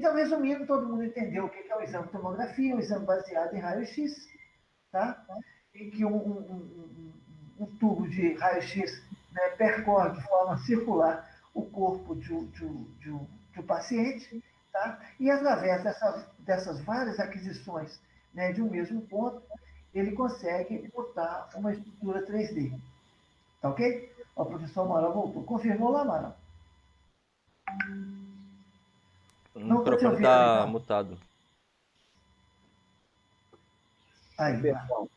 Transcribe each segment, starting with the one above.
Então, resumindo, todo mundo entendeu o que é o exame de tomografia, um exame baseado em raio-x, tá? Em que um tubo de raio-x, né, percorre de forma circular o corpo de um paciente, tá? E através dessas várias aquisições, né, de um mesmo ponto, ele consegue botar uma estrutura 3D. Tá ok? Ó, o professor Amaral voltou. Confirmou lá, Amaral? O Não estou te microfone ouvindo, tá amigão. mutado. Aí, vai. Perdão.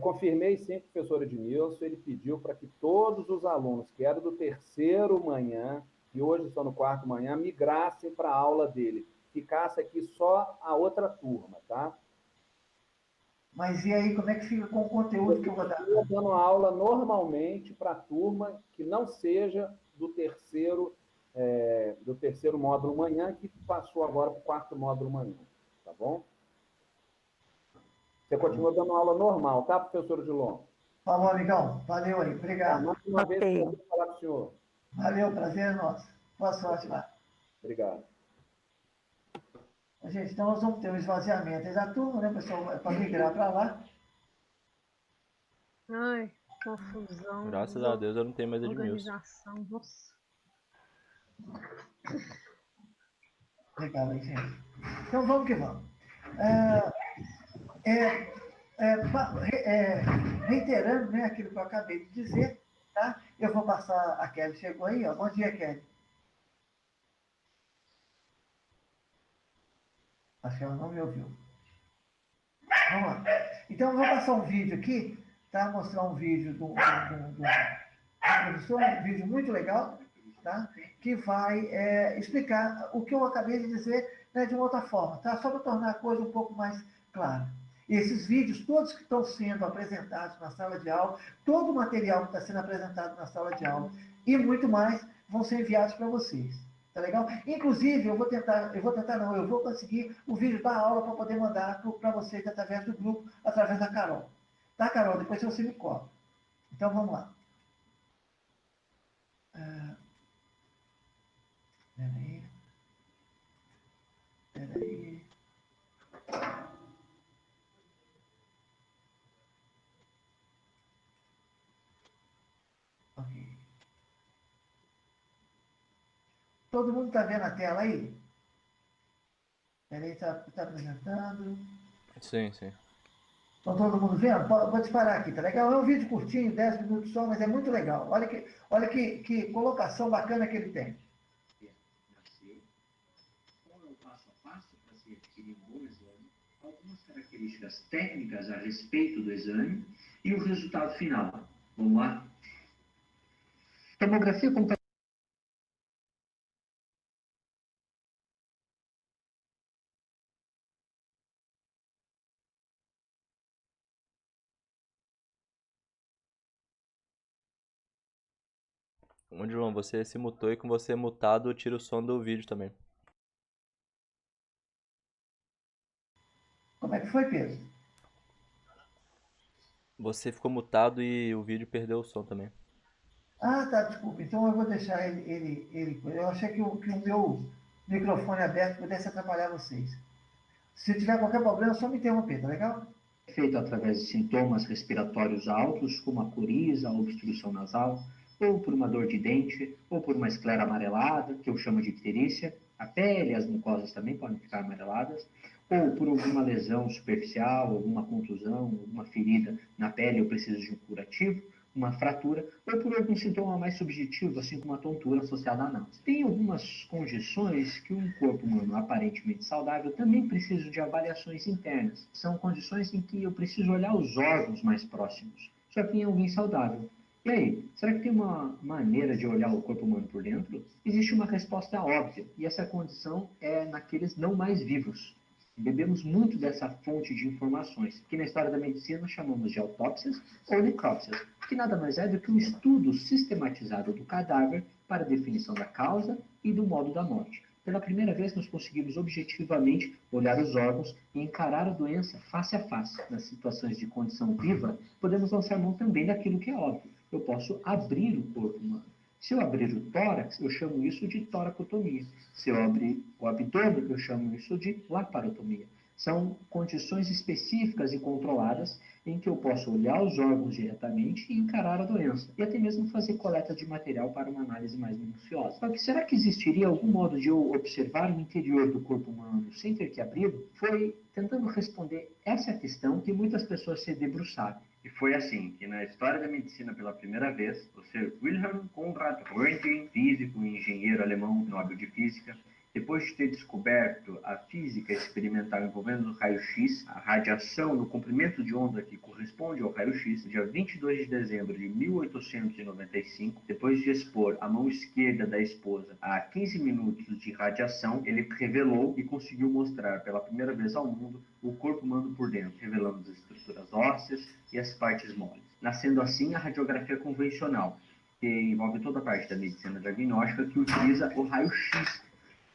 Confirmei sim, professor Edmilson, ele pediu para que todos os alunos que eram do terceiro manhã, que hoje estão no quarto manhã, migrassem para a aula dele. Ficasse aqui só a outra turma, tá? Mas e aí, como é que fica com o conteúdo que eu vou dar? Estou dando aula normalmente para a turma que não seja do terceiro módulo manhã, que passou agora para o quarto módulo manhã, tá bom? Você continua dando aula normal, tá, professor Odilon? Falou, amigão. Valeu aí. Tá, Obrigado. mais uma vez, Ok. prazer falar com o senhor. Valeu, prazer é nosso. Boa sorte lá. Obrigado. Gente, então nós vamos ter um esvaziamento aí da turma, né, pessoal? Para migrar para lá. Ai, confusão, Graças a Deus eu não tenho mais Edmilson. organização, nossa. Legal aí, gente. Então vamos que vamos. Reiterando, né, aquilo que eu acabei de dizer, tá? Eu vou passar, a Kelly chegou aí, ó. Bom dia, Kelly. Acho que ela não me ouviu. Vamos lá. Então, eu vou passar um vídeo aqui, tá? Mostrar um vídeo do professor, um vídeo muito legal, tá? Que vai explicar o que eu acabei de dizer, né, de uma outra forma, tá? Só para tornar a coisa um pouco mais clara. E esses vídeos, todos que estão sendo apresentados na sala de aula, todo o material que está sendo apresentado na sala de aula e muito mais, vão ser enviados para vocês. Tá legal? Inclusive, eu vou conseguir o vídeo da aula para poder mandar para vocês através do grupo, através da Carol. Tá, Carol? Depois você me cobra. Então, vamos lá. Peraí. Peraí. Ok. Todo mundo está vendo a tela aí? Peraí, está apresentando. Sim, sim. Estão todo mundo vendo? Vou disparar aqui, tá legal? É um vídeo curtinho, 10 minutos só, mas é muito legal. Olha que colocação bacana que ele tem. Qual é o passo a passo para se adquirir um bom exame? Algumas características técnicas a respeito do exame e o resultado final. Vamos lá? Tomografia computadorizada. Onde, João, você se mutou e com você mutado, tira o som do vídeo também. Como é que foi, Pedro? Você ficou mutado e o vídeo perdeu o som também. Ah, tá, desculpa. Então eu vou deixar ele. Eu achei que o meu microfone aberto pudesse atrapalhar vocês. Se tiver qualquer problema, é só me interromper, tá legal? Feito através de sintomas respiratórios altos, como a coriza, a obstrução nasal, ou por uma dor de dente, ou por uma esclera amarelada, que eu chamo de icterícia. A pele e as mucosas também podem ficar amareladas, ou por alguma lesão superficial, alguma contusão, alguma ferida na pele, eu preciso de um curativo, uma fratura, ou por algum sintoma mais subjetivo, assim como uma tontura associada à náusea. Tem algumas condições que um corpo humano aparentemente saudável também precisa de avaliações internas. São condições em que eu preciso olhar os órgãos mais próximos, só que em alguém saudável. E aí, será que tem uma maneira de olhar o corpo humano por dentro? Existe uma resposta óbvia, e essa condição é naqueles não mais vivos. Bebemos muito dessa fonte de informações, que na história da medicina chamamos de autópsias ou necrópsias, que nada mais é do que um estudo sistematizado do cadáver para a definição da causa e do modo da morte. Pela primeira vez, nós conseguimos objetivamente olhar os órgãos e encarar a doença face a face. Nas situações de condição viva, podemos lançar mão também daquilo que é óbvio. Eu posso abrir o corpo humano. Se eu abrir o tórax, eu chamo isso de toracotomia. Se eu abrir o abdômen, eu chamo isso de laparotomia. São condições específicas e controladas em que eu posso olhar os órgãos diretamente e encarar a doença, e até mesmo fazer coleta de material para uma análise mais minuciosa. Só que será que existiria algum modo de eu observar o interior do corpo humano sem ter que abri-lo? Foi tentando responder essa questão que muitas pessoas se debruçaram. E foi assim que, na história da medicina pela primeira vez, o Sir Wilhelm Conrad Röntgen, físico e engenheiro alemão Nobel de Física, depois de ter descoberto a física experimental envolvendo o raio-x, a radiação no comprimento de onda que corresponde ao raio-x, dia 22 de dezembro de 1895, depois de expor a mão esquerda da esposa a 15 minutos de radiação, ele revelou e conseguiu mostrar pela primeira vez ao mundo o corpo humano por dentro, revelando as estruturas ósseas e as partes moles. Nascendo assim a radiografia convencional, que envolve toda a parte da medicina diagnóstica que utiliza o raio-x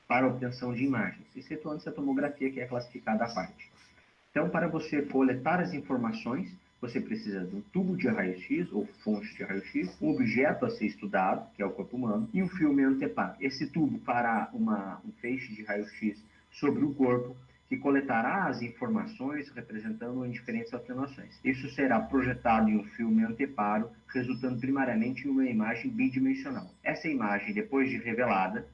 para a obtenção de imagens, excetuando a tomografia, que é classificada à parte. Então, para você coletar as informações, você precisa de um tubo de raio-x, ou fonte de raio-x, um objeto a ser estudado, que é o corpo humano, e um filme anteparo. Esse tubo fará um feixe de raio-x sobre o corpo, que coletará as informações representando em diferentes atenuações. Isso será projetado em um filme anteparo, resultando primariamente em uma imagem bidimensional. Essa imagem, depois de revelada,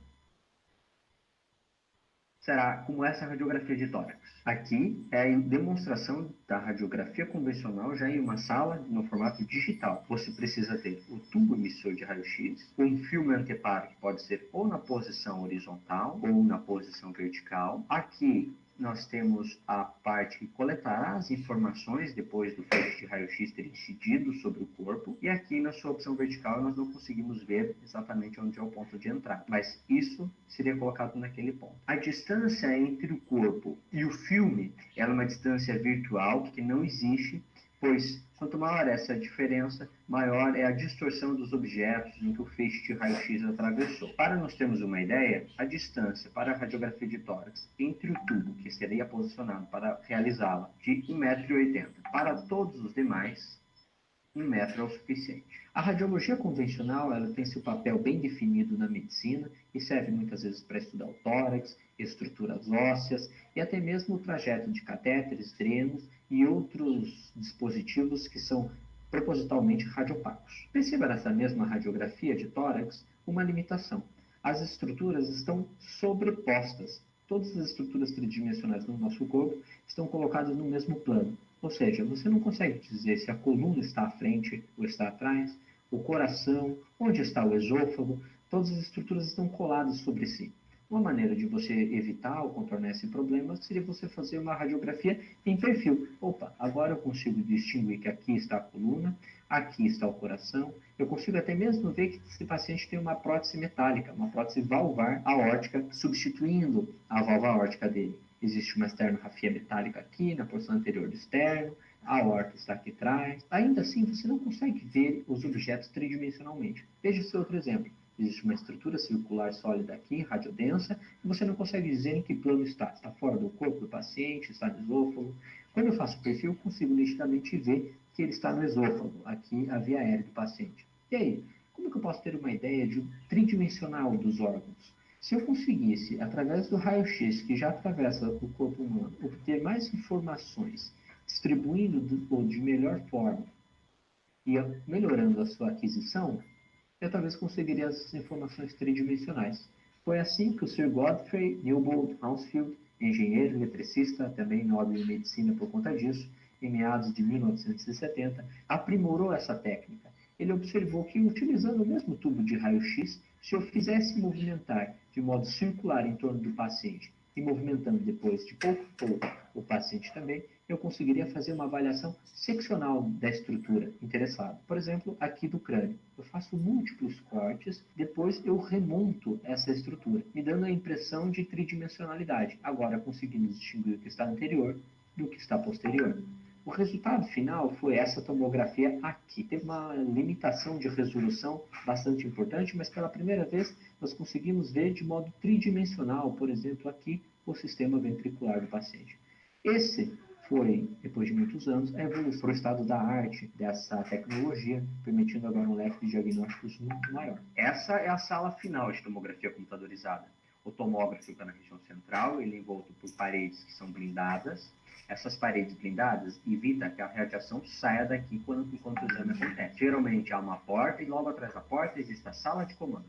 será como essa radiografia de tórax. Aqui é a demonstração da radiografia convencional já em uma sala no formato digital. Você precisa ter o tubo emissor de raio-x, um filme anteparo que pode ser ou na posição horizontal ou na posição vertical. Aqui nós temos a parte que coletará as informações depois do feixe de raio-x ter incidido sobre o corpo. E aqui na sua opção vertical nós não conseguimos ver exatamente onde é o ponto de entrada, mas isso seria colocado naquele ponto. A distância entre o corpo e o filme é uma distância virtual que não existe, pois quanto maior essa diferença, maior é a distorção dos objetos em que o feixe de raio-x atravessou. Para nós termos uma ideia, a distância para a radiografia de tórax entre o tubo que seria posicionado para realizá-la de 1,80 m. Para todos os demais, 1 metro é o suficiente. A radiologia convencional ela tem seu papel bem definido na medicina e serve muitas vezes para estudar o tórax, estruturas ósseas e até mesmo o trajeto de catéteres, drenos e outros dispositivos que são propositalmente radiopacos. Perceba nessa mesma radiografia de tórax uma limitação. As estruturas estão sobrepostas. Todas as estruturas tridimensionais do nosso corpo estão colocadas no mesmo plano. Ou seja, você não consegue dizer se a coluna está à frente ou está atrás, o coração, onde está o esôfago, todas as estruturas estão coladas sobre si. Uma maneira de você evitar ou contornar esse problema seria você fazer uma radiografia em perfil. Opa, agora eu consigo distinguir que aqui está a coluna, aqui está o coração. Eu consigo até mesmo ver que esse paciente tem uma prótese metálica, uma prótese valvar aórtica, substituindo a válvula aórtica dele. Existe uma esternografia metálica aqui, na porção anterior do externo, a aorta está aqui atrás. Ainda assim, você não consegue ver os objetos tridimensionalmente. Veja esse outro exemplo. Existe uma estrutura circular sólida aqui, radiodensa, e você não consegue dizer em que plano está. Está fora do corpo do paciente, está no esôfago. Quando eu faço o perfil, eu consigo nitidamente ver que ele está no esôfago, aqui a via aérea do paciente. E aí, como que eu posso ter uma ideia de tridimensional dos órgãos? Se eu conseguisse, através do raio-x que já atravessa o corpo humano, obter mais informações, distribuindo de melhor forma e melhorando a sua aquisição, eu talvez conseguiria as informações tridimensionais. Foi assim que o Sir Godfrey Newbold Hounsfield, engenheiro, eletricista, também nobre em medicina por conta disso, em meados de 1970, aprimorou essa técnica. Ele observou que, utilizando o mesmo tubo de raio-x, se eu fizesse movimentar de modo circular em torno do paciente e movimentando depois de pouco a pouco o paciente também, eu conseguiria fazer uma avaliação seccional da estrutura interessada. Por exemplo, aqui do crânio. Eu faço múltiplos cortes, depois eu remonto essa estrutura, me dando a impressão de tridimensionalidade, agora conseguindo distinguir o que está anterior do que está posterior. O resultado final foi essa tomografia aqui. Teve uma limitação de resolução bastante importante, mas pela primeira vez nós conseguimos ver de modo tridimensional, por exemplo, aqui, o sistema ventricular do paciente. Esse foi, depois de muitos anos, a evolução para o estado da arte dessa tecnologia, permitindo agora um leque de diagnósticos muito maior. Essa é a sala final de tomografia computadorizada. O tomógrafo fica na região central, ele é envolto por paredes que são blindadas. Essas paredes blindadas evitam que a radiação saia daqui enquanto o exame acontece. Geralmente há uma porta e logo atrás da porta existe a sala de comando.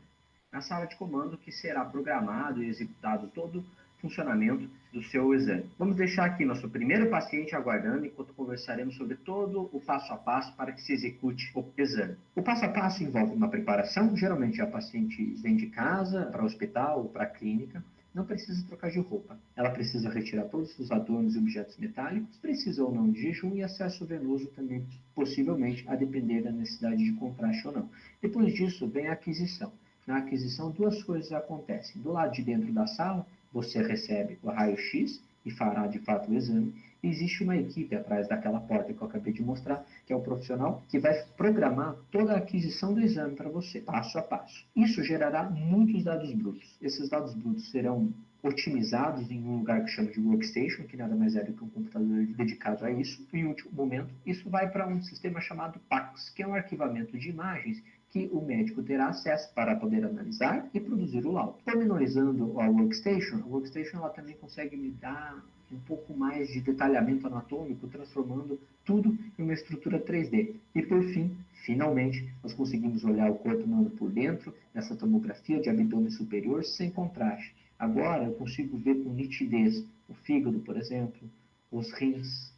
Na sala de comando que será programado e executado todo o funcionamento do seu exame. Vamos deixar aqui nosso primeiro paciente aguardando enquanto conversaremos sobre todo o passo a passo para que se execute o exame. O passo a passo envolve uma preparação, geralmente a paciente vem de casa para o hospital ou para a clínica, não precisa trocar de roupa. Ela precisa retirar todos os adornos e objetos metálicos, precisa ou não de jejum e acesso venoso também, possivelmente, a depender da necessidade de contraste ou não. Depois disso, vem a aquisição. Na aquisição, duas coisas acontecem. Do lado de dentro da sala, você recebe o raio-x e fará, de fato, o exame. E existe uma equipe atrás daquela porta que eu acabei de mostrar, que é o profissional que vai programar toda a aquisição do exame para você, passo a passo. Isso gerará muitos dados brutos. Esses dados brutos serão otimizados em um lugar que chama de workstation, que nada mais é do que um computador dedicado a isso. E, em último momento, isso vai para um sistema chamado PACS, que é um arquivamento de imagens que o médico terá acesso para poder analisar e produzir o laudo. Pormenorizando a workstation ela também consegue me dar um pouco mais de detalhamento anatômico, transformando tudo em uma estrutura 3D. E por fim, finalmente, nós conseguimos olhar o corpo humano por dentro, nessa tomografia de abdômen superior, sem contraste. Agora eu consigo ver com nitidez o fígado, por exemplo, os rins,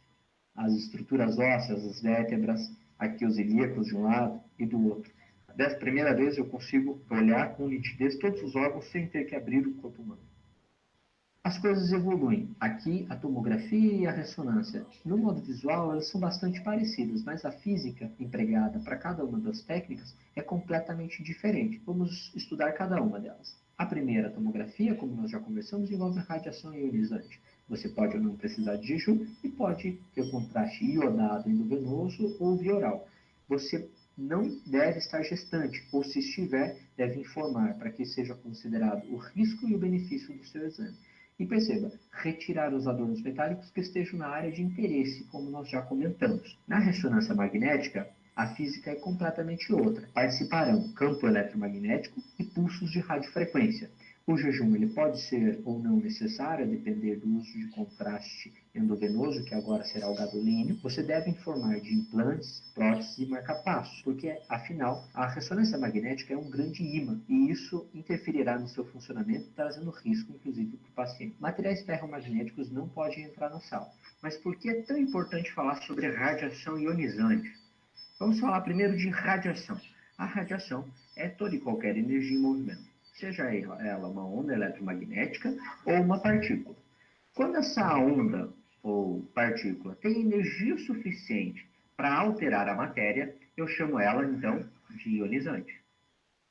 as estruturas ósseas, as vértebras, aqui os ilíacos de um lado e do outro. Dessa primeira vez eu consigo olhar com nitidez todos os órgãos sem ter que abrir o corpo humano. As coisas evoluem. Aqui, a tomografia e a ressonância, no modo visual, elas são bastante parecidas, mas a física empregada para cada uma das técnicas é completamente diferente. Vamos estudar cada uma delas. A primeira, a tomografia, como nós já conversamos, envolve radiação ionizante. Você pode ou não precisar de jejum e pode ter contraste iodado endovenoso ou via oral. Você não deve estar gestante, ou se estiver, deve informar para que seja considerado o risco e o benefício do seu exame. E perceba, retirar os adornos metálicos que estejam na área de interesse, como nós já comentamos. Na ressonância magnética, a física é completamente outra. Participarão campo eletromagnético e pulsos de radiofrequência. O jejum ele pode ser ou não necessário, a depender do uso de contraste endovenoso, que agora será o gadolínio. Você deve informar de implantes, próteses e marca-passos, porque, afinal, a ressonância magnética é um grande ímã e isso interferirá no seu funcionamento, trazendo risco, inclusive, para o paciente. Materiais ferromagnéticos não podem entrar na sala. Mas por que é tão importante falar sobre radiação ionizante? Vamos falar primeiro de radiação. A radiação é toda e qualquer energia em movimento, seja ela uma onda eletromagnética ou uma partícula. Quando essa onda ou partícula tem energia suficiente para alterar a matéria, eu chamo ela, então, de ionizante.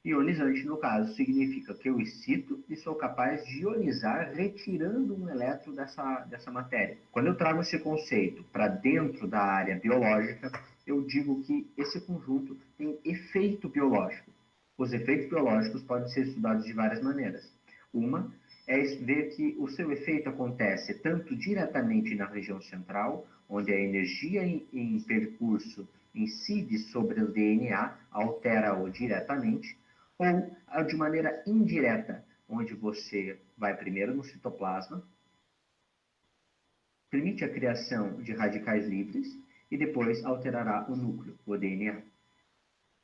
Ionizante, no caso, significa que eu excito e sou capaz de ionizar retirando um elétron dessa matéria. Quando eu trago esse conceito para dentro da área biológica, eu digo que esse conjunto tem efeito biológico. Os efeitos biológicos podem ser estudados de várias maneiras. Uma é ver que o seu efeito acontece tanto diretamente na região central, onde a energia em percurso incide sobre o DNA, altera-o diretamente, ou de maneira indireta, onde você vai primeiro no citoplasma, permite a criação de radicais livres e depois alterará o núcleo, o DNA.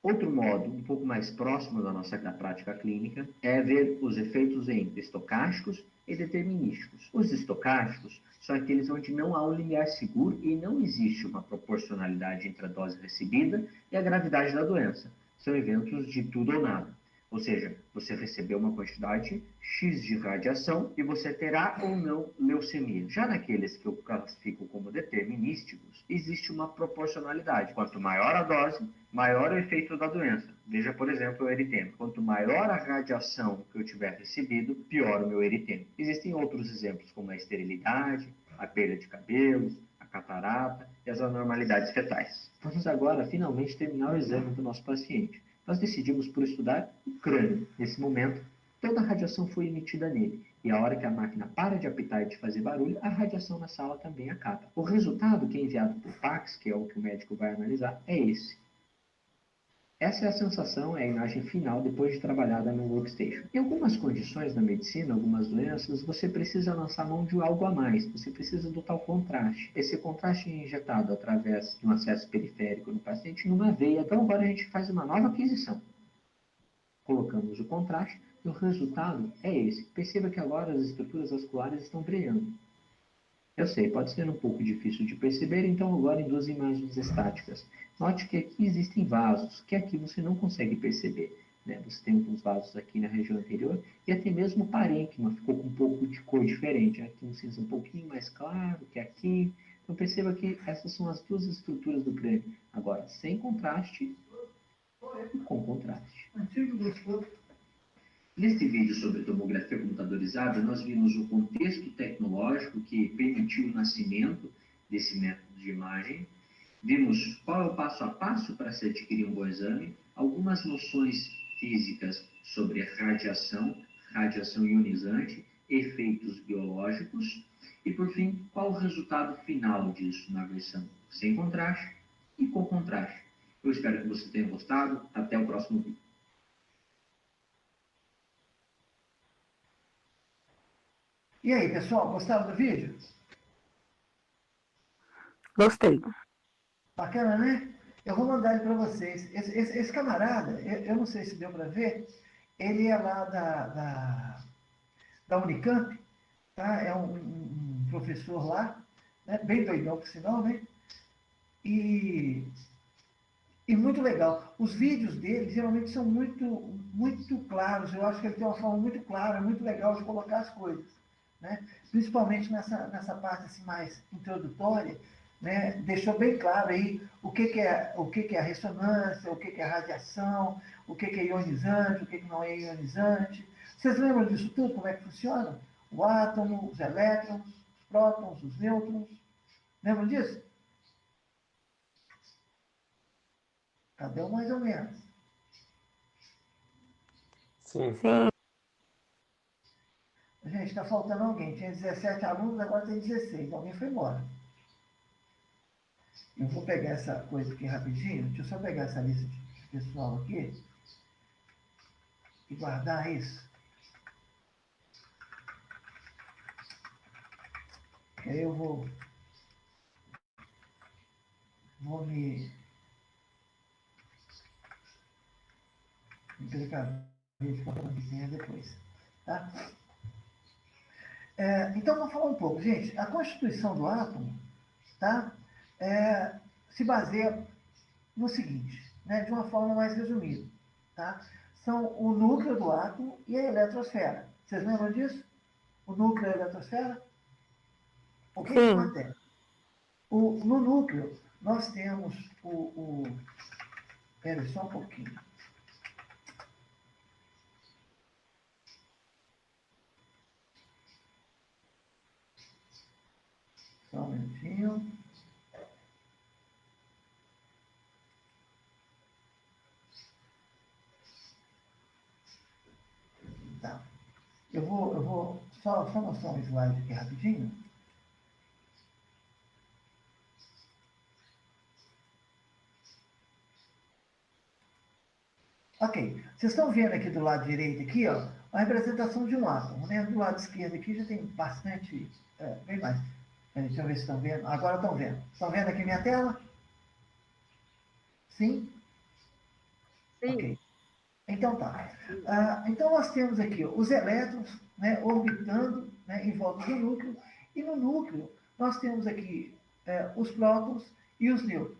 Outro modo, um pouco mais próximo da nossa prática clínica, é ver os efeitos em estocásticos e determinísticos. Os estocásticos são aqueles onde não há um limiar seguro e não existe uma proporcionalidade entre a dose recebida e a gravidade da doença. São eventos de tudo ou nada. Ou seja, você recebeu uma quantidade X de radiação e você terá ou não leucemia. Já naqueles que eu classifico como determinísticos, existe uma proporcionalidade. Quanto maior a dose, maior o efeito da doença. Veja, por exemplo, o eritema. Quanto maior a radiação que eu tiver recebido, pior o meu eritema. Existem outros exemplos, como a esterilidade, a perda de cabelos, a catarata e as anormalidades fetais. Vamos agora, finalmente, terminar o exame do nosso paciente. Nós decidimos por estudar o crânio. Nesse momento, toda a radiação foi emitida nele. E a hora que a máquina para de apitar e de fazer barulho, a radiação na sala também acaba. O resultado que é enviado por fax, que é o que o médico vai analisar, é esse. Essa é a sensação, é a imagem final depois de trabalhada no workstation. Em algumas condições da medicina, algumas doenças, você precisa lançar mão de algo a mais, você precisa do tal contraste. Esse contraste é injetado através de um acesso periférico no paciente numa veia. Então agora a gente faz uma nova aquisição. Colocamos o contraste e o resultado é esse. Perceba que agora as estruturas vasculares estão brilhando. Eu sei, pode ser um pouco difícil de perceber, então agora em duas imagens estáticas. Note que aqui existem vasos, que aqui você não consegue perceber. Né? Você tem alguns vasos aqui na região anterior, e até mesmo o parênquima ficou com um pouco de cor diferente. Aqui um cinza um pouquinho mais claro que aqui. Então perceba que essas são as duas estruturas do crânio. Agora, sem contraste e com contraste. Neste vídeo sobre tomografia computadorizada, nós vimos o contexto tecnológico que permitiu o nascimento desse método de imagem, vimos qual é o passo a passo para se adquirir um bom exame, algumas noções físicas sobre radiação, radiação ionizante, efeitos biológicos, e por fim, qual o resultado final disso na versão sem contraste e com contraste. Eu espero que você tenha gostado. Até o próximo vídeo. E aí, pessoal, gostaram do vídeo? Gostei. Bacana, né? Eu vou mandar ele para vocês. Esse camarada, eu não sei se deu para ver, ele é lá da Unicamp, tá? É um professor lá, né? Bem doidão, por sinal, né? E muito legal. Os vídeos dele geralmente são muito claros. Eu acho que ele tem uma forma muito clara, muito legal de colocar as coisas. Né? Principalmente nessa parte assim, mais introdutória, né? Deixou bem claro aí o que é a ressonância, o que é a radiação, o que é ionizante, o que não é ionizante. Vocês lembram disso tudo? Como é que funciona? O átomo, os elétrons, os prótons, os nêutrons. Lembram disso? Cadê o mais ou menos? Sim. Gente, está faltando alguém. Tinha 17 alunos, agora tem 16. Alguém foi embora. Eu vou pegar essa coisa aqui rapidinho. Deixa eu só pegar essa lista de pessoal aqui e guardar isso. Que aí eu vou me precaver de qualquer coisinha depois. Tá? Então, vamos falar um pouco. Gente, a constituição do átomo, tá? Se baseia no seguinte, né? De uma forma mais resumida. Tá? São o núcleo do átomo e a eletrosfera. Vocês lembram disso? O núcleo e a eletrosfera? O que acontece? No núcleo, nós temos Espera só um pouquinho. Só um minutinho. Tá. Eu vou só mostrar um slide aqui rapidinho. Ok. Vocês estão vendo aqui do lado direito, aqui, ó, a representação de um átomo. Né? Do lado esquerdo aqui já tem bastante, bem mais. Deixa eu ver se estão vendo. Agora estão vendo. Estão vendo aqui minha tela? Sim? Sim. Ok. Então tá. Então nós temos aqui ó, os elétrons, né, orbitando, né, em volta do núcleo. E no núcleo nós temos aqui os prótons e os nêutrons.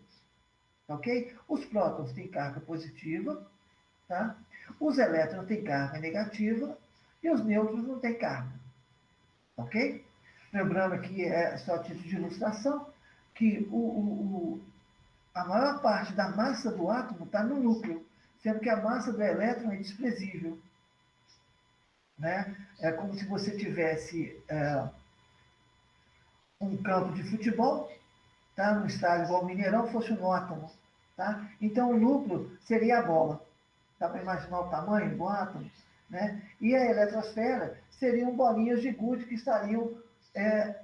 Ok? Os prótons têm carga positiva, tá? Os elétrons têm carga negativa e os nêutrons não têm carga. Ok? Lembrando aqui, só a título de ilustração, que a maior parte da massa do átomo está no núcleo, sendo que a massa do elétron é desprezível. Né? É como se você tivesse um campo de futebol, tá? No estádio igual o Mineirão, fosse um átomo. Tá? Então, o núcleo seria a bola. Dá para imaginar o tamanho do átomo? né? E a eletrosfera seriam bolinhas de gude que estariam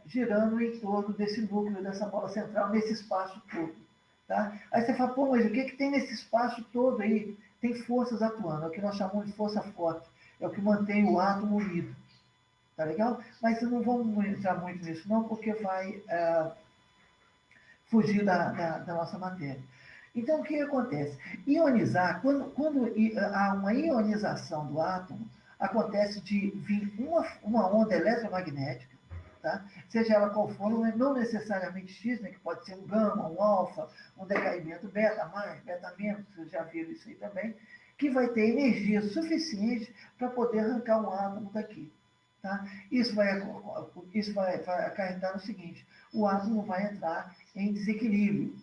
girando em torno desse núcleo, dessa bola central, nesse espaço todo. Tá? Aí você fala, pô, mas o que, que tem nesse espaço todo aí? Tem forças atuando, é o que nós chamamos de força forte, é o que mantém o átomo unido. Tá legal? Mas não vamos entrar muito nisso, não, porque vai fugir da nossa matéria. Então, o que acontece? Ionizar, quando há uma ionização do átomo, acontece de vir uma onda eletromagnética, tá? Seja ela qual for, não necessariamente X, né, que pode ser um gama, um alfa, um decaimento beta mais, beta menos, vocês já viram isso aí também, que vai ter energia suficiente para poder arrancar um átomo daqui. Tá? Isso vai acarretar no seguinte, o átomo vai entrar em desequilíbrio.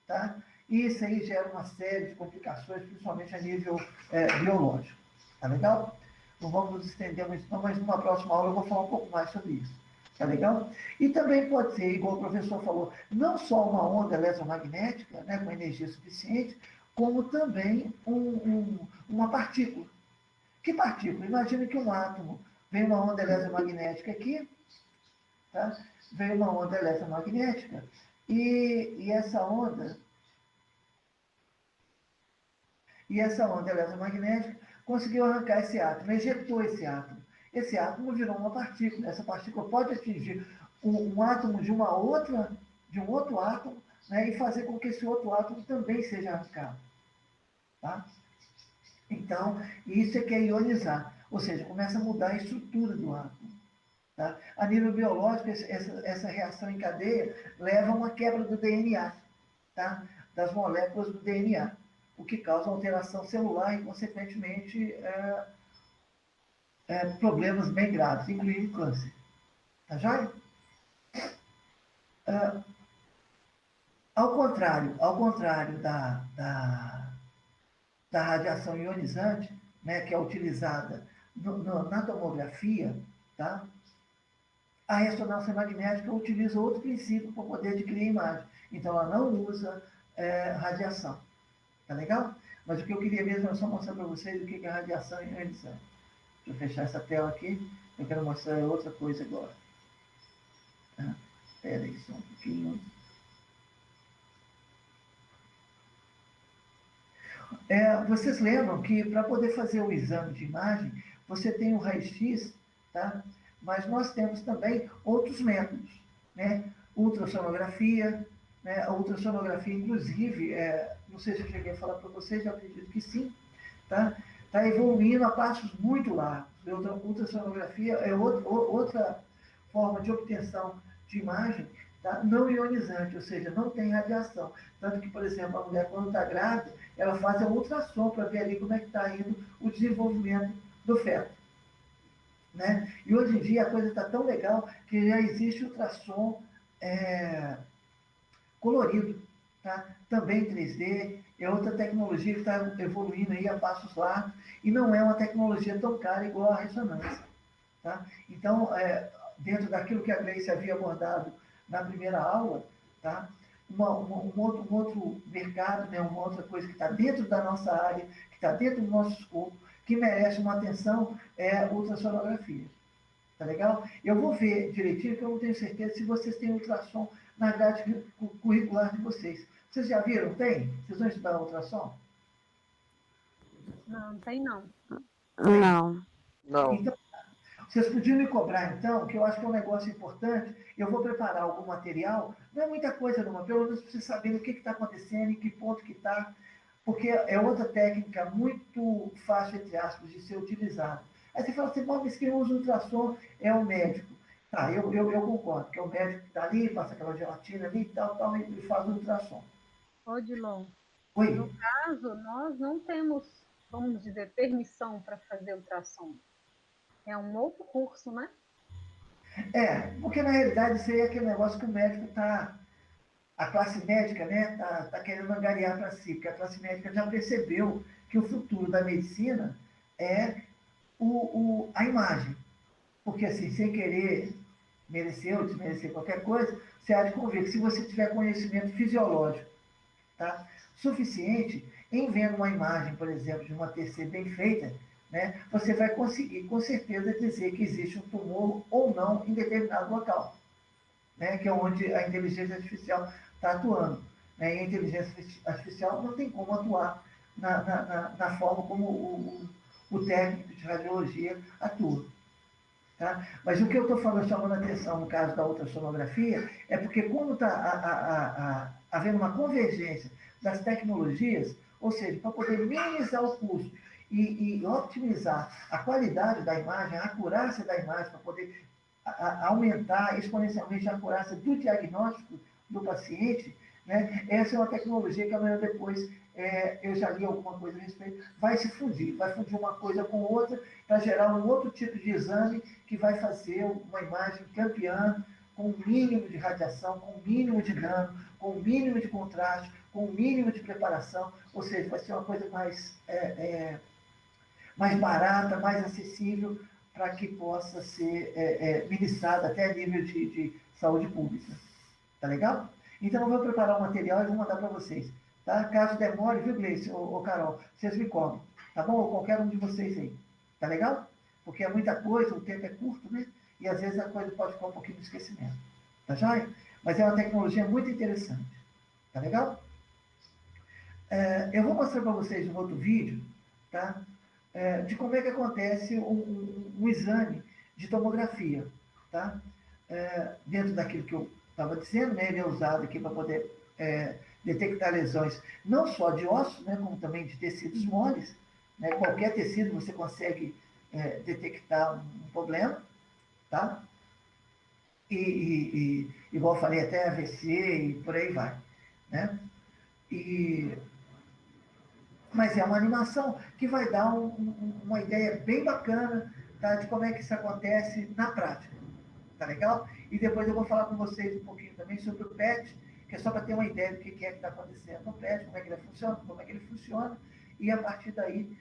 Tá? E isso aí gera uma série de complicações, principalmente a nível biológico. Tá legal? Não vamos nos estender muito, não, mas numa próxima aula eu vou falar um pouco mais sobre isso. Tá legal? E também pode ser, igual o professor falou, não só uma onda eletromagnética, né, com energia suficiente, como também uma partícula. Que partícula? Imagina que um átomo vem uma onda eletromagnética aqui, tá? Vem uma onda eletromagnética, e essa onda eletromagnética conseguiu arrancar esse átomo, ejetou esse átomo. Esse átomo virou uma partícula. Essa partícula pode atingir um átomo de um outro átomo, né, e fazer com que esse outro átomo também seja arrancado. Tá? Então, isso é que é ionizar. Ou seja, começa a mudar a estrutura do átomo. Tá? A nível biológico, essa reação em cadeia leva a uma quebra do DNA, tá? Das moléculas do DNA, o que causa alteração celular e, consequentemente, problemas bem graves, incluindo câncer. Tá joia? Ao contrário da radiação ionizante, né, que é utilizada na tomografia, tá? A ressonância magnética utiliza outro princípio para poder adquirir imagem. Então, ela não usa radiação. Tá legal? Mas o que eu queria mesmo é só mostrar para vocês o que é radiação ionizante. Deixa eu fechar essa tela aqui. Eu quero mostrar outra coisa agora. Tá? Espera aí só um pouquinho. Vocês lembram que para poder fazer o exame de imagem, você tem o raio-x, tá? Mas nós temos também outros métodos, né? Ultrassonografia, né? A ultrassonografia, inclusive, não sei se eu cheguei a falar para vocês, eu acredito que sim, tá? Está evoluindo a passos muito largos. A ultrassonografia é outra forma de obtenção de imagem, tá? Não ionizante, ou seja, não tem radiação. Tanto que, por exemplo, a mulher, quando está grávida, ela faz a ultrassom para ver ali como é que está indo o desenvolvimento do feto. Né? E hoje em dia a coisa está tão legal que já existe ultrassom colorido, tá? Também 3D, é outra tecnologia que está evoluindo aí a passos largos e não é uma tecnologia tão cara igual a ressonância. Tá? Então, dentro daquilo que a Gleice havia abordado na primeira aula, tá? um outro mercado, né? Uma outra coisa que está dentro da nossa área, que está dentro do nosso escopo, que merece uma atenção, é a ultrassonografia. Tá legal? Eu vou ver direitinho, porque eu não tenho certeza se vocês têm ultrassom na grade curricular de vocês. Vocês já viram? Tem? Vocês vão estudar ultrassom? Não, tem não. Não. Não. Então, vocês podiam me cobrar, então, que eu acho que é um negócio importante. Eu vou preparar algum material, não é muita coisa, não, mas pelo menos para vocês saberem o que está acontecendo, em que ponto que está, porque é outra técnica muito fácil, entre aspas, de ser utilizada. Aí você fala assim, mas quem usa ultrassom é o médico. Tá, eu concordo, que é o médico que está ali, passa aquela gelatina ali e tal, e faz o ultrassom. Ô, Dilon, Oi? no caso, nós não temos, vamos dizer, permissão para fazer ultrassom. É um outro curso, né? Porque na realidade isso aí é aquele negócio que o médico está, a classe médica, né, tá querendo angariar para si, porque a classe médica já percebeu que o futuro da medicina é a imagem. Porque assim, sem querer merecer ou desmerecer qualquer coisa, você há de convir que se você tiver conhecimento fisiológico, tá, suficiente, em vendo uma imagem, por exemplo, de uma TC bem feita, né, você vai conseguir, com certeza, dizer que existe um tumor ou não em determinado local, né, que é onde a inteligência artificial está atuando. Né, e a inteligência artificial não tem como atuar na forma como o técnico de radiologia atua. Tá? Mas o que eu estou falando, chamando a atenção no caso da ultrassonografia, é porque quando está havendo uma convergência das tecnologias, ou seja, para poder minimizar o custo e otimizar a qualidade da imagem, a acurácia da imagem, para poder aumentar exponencialmente a acurácia do diagnóstico do paciente, né? Essa é uma tecnologia que amanhã depois, eu já li alguma coisa a respeito, vai fundir uma coisa com outra para gerar um outro tipo de exame que vai fazer uma imagem campeã com o mínimo de radiação, com o mínimo de dano, com o mínimo de contraste, com o mínimo de preparação, ou seja, vai ser uma coisa mais barata, mais acessível, para que possa ser ministrada até a nível de saúde pública. Tá legal? Então, eu vou preparar um material e vou mandar para vocês. Tá? Caso demore, viu, Gleice ou Carol? Vocês me cobrem. Tá bom? Ou qualquer um de vocês aí. Tá legal? Porque é muita coisa, o tempo é curto, né? E às vezes a coisa pode ficar um pouquinho no esquecimento. Tá joia? Mas é uma tecnologia muito interessante. Tá legal? Eu vou mostrar para vocês um outro vídeo, tá? De como é que acontece um exame de tomografia, tá? Dentro daquilo que eu estava dizendo, né? Ele é usado aqui para poder detectar lesões não só de ossos, né? Como também de tecidos moles, né? Qualquer tecido você consegue detectar um problema, tá? Igual eu falei, até AVC e por aí vai, né? Mas é uma animação que vai dar uma ideia bem bacana, tá, de como é que isso acontece na prática. Tá legal? E depois eu vou falar com vocês um pouquinho também sobre o PET, que é só para ter uma ideia do que é que está acontecendo no PET, como é que ele funciona, e a partir daí